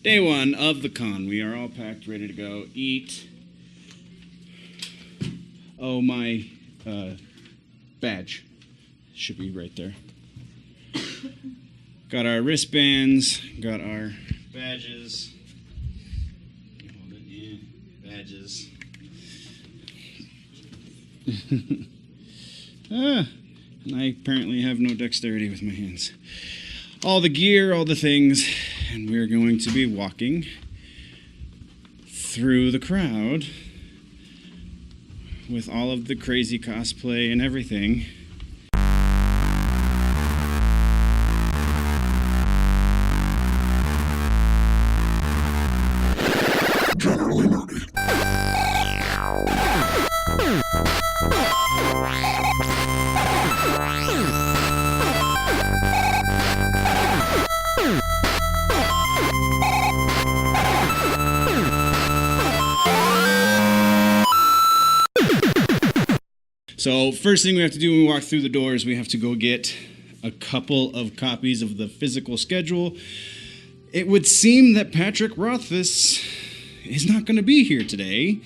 Day one of the con. We are all packed, ready to go eat. Oh, my badge should be right there. Got our wristbands, got our badges. Hold it in. Badges. And I apparently have no dexterity with my hands. All the gear, all the things, and we're going to be walking through the crowd with all of the crazy cosplay and everything. Generally nerdy. So first thing we have to do when we walk through the doors, we have to go get a couple of copies of the physical schedule. It would seem that Patrick Rothfuss is not going to be here today.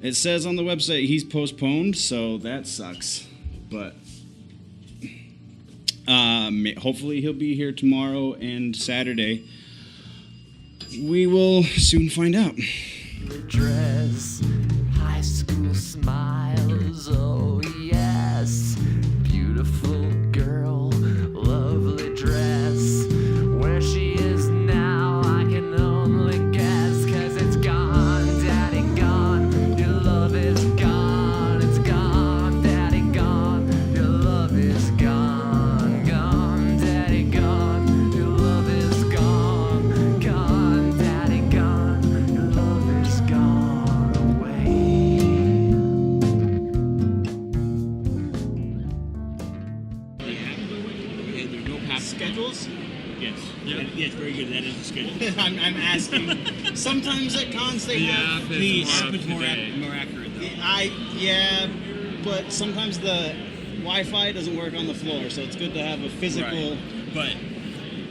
It says on the website he's postponed, so that sucks. But hopefully he'll be here tomorrow and Saturday. We will soon find out. Dress, high school smiles, oh yes, beautiful girl, lovely dress. Where she is now, I can only guess, 'cause it's gone, daddy gone, your love is gone, it's gone, daddy gone, your love is gone, gone, daddy gone, your love is gone, gone, daddy gone, your love is gone away. There's no past Schedules? Yes. Yes, very good. That is the schedule. I'm asking. Sometimes at cons they have The app is more accurate, though. Yeah, but sometimes the Wi-Fi doesn't work on the floor, so it's good to have a physical. Right. But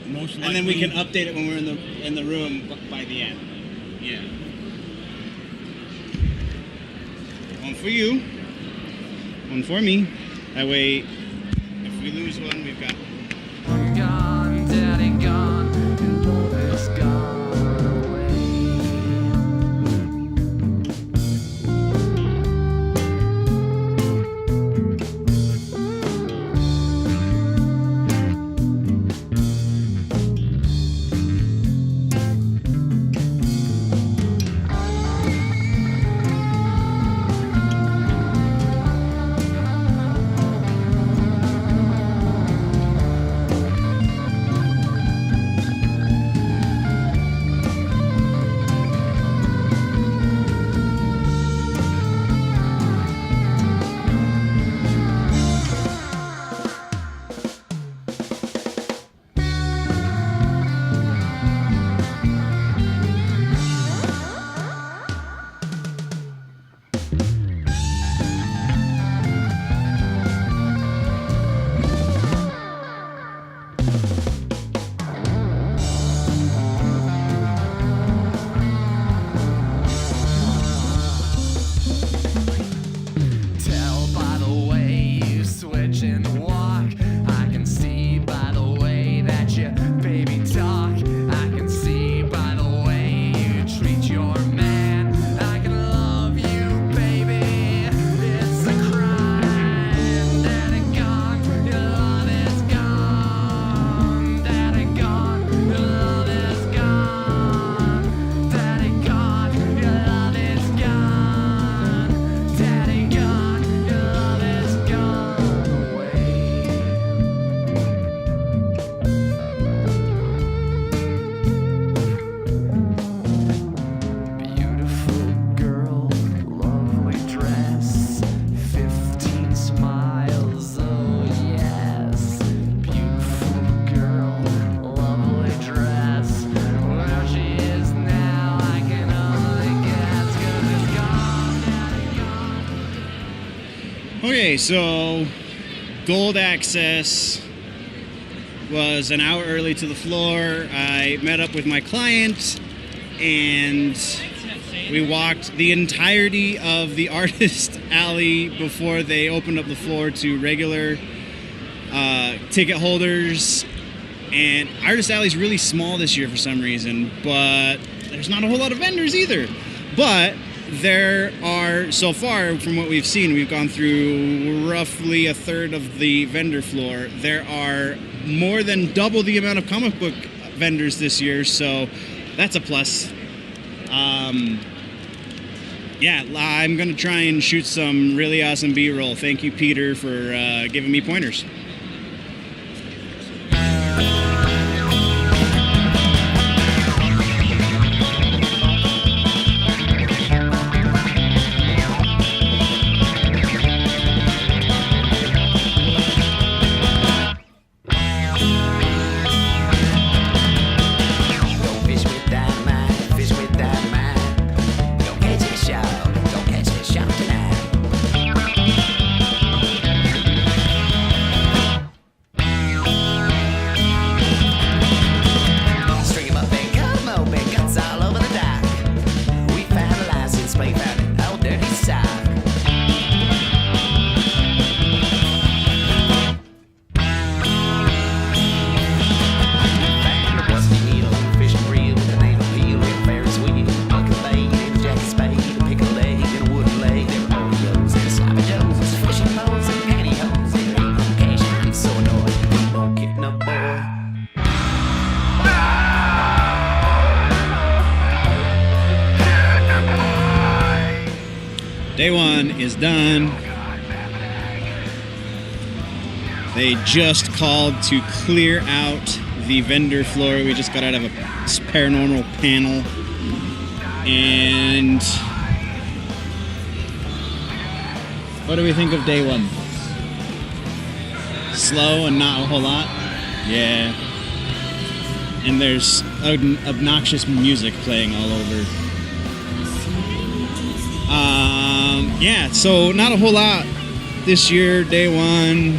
most likely. And then we can update it when we're in the room by the end. Yeah. One for you, one for me. That way, if we lose one, we've got. Gone, daddy gone, your love is gone away. Tell by the way you switch and walk, I can see by the way that you baby talk, I can see by the way you treat your man, I can love you baby, it's a crime. Daddy gone, your love is gone. Daddy gone, your love is gone. Daddy gone, your love is gone. Daddy gone, your love is gone away. Beautiful girl, lovely dress, 15 smiles, oh yes. Beautiful girl, lovely dress. Where she is now, I can only guess, 'cause it's gone, daddy gone. Okay, so gold access. was an hour early to the floor. I met up with my client, and we walked the entirety of the artist alley before they opened up the floor to regular ticket holders. And artist alley's really small this year for some reason, but there's not a whole lot of vendors either. But there are, so far from what we've seen, we've gone through roughly a third of the vendor floor. There are more than double the amount of comic book vendors this year, so that's a plus. Yeah, I'm gonna try and shoot some really awesome B-roll. Thank you, Peter, for giving me pointers. Day one is done. They just called to clear out the vendor floor. We just got out of a paranormal panel. And what do we think of day one? Slow and not a whole lot? Yeah. And there's obnoxious music playing all over. Yeah, so not a whole lot this year, day one.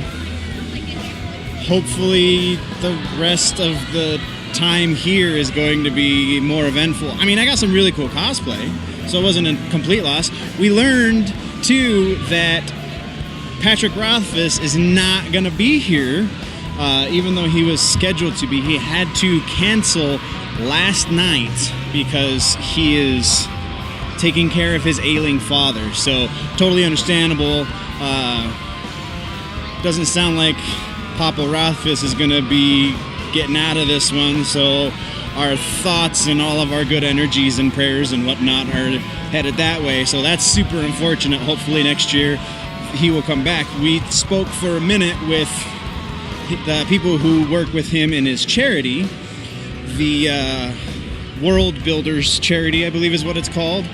Hopefully the rest of the time here is going to be more eventful. I mean, I got some really cool cosplay, so it wasn't a complete loss. We learned, too, that Patrick Rothfuss is not going to be here, even though he was scheduled to be. He had to cancel last night because he is taking care of his ailing father. So totally understandable. Doesn't sound like Papa Rothfuss is going to be getting out of this one. So our thoughts and all of our good energies and prayers and whatnot are headed that way. So that's super unfortunate. Hopefully next year he will come back. We spoke for a minute with the people who work with him in his charity, the World Builders Charity, I believe is what it's called,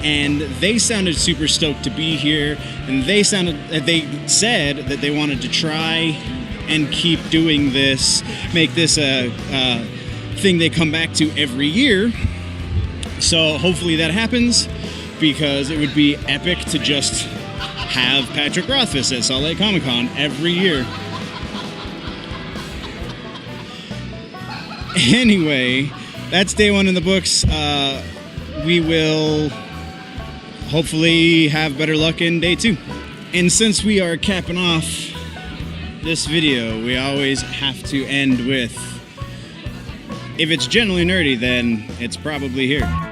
and they sounded super stoked to be here, and they said that they wanted to try and keep doing this, make this a thing they come back to every year. So hopefully that happens, because it would be epic to just have Patrick Rothfuss at Salt Lake Comic Con every year. Anyway, that's day one in the books. We will hopefully have better luck in day two. And since we are capping off this video, we always have to end with, if it's generally nerdy, then it's probably here.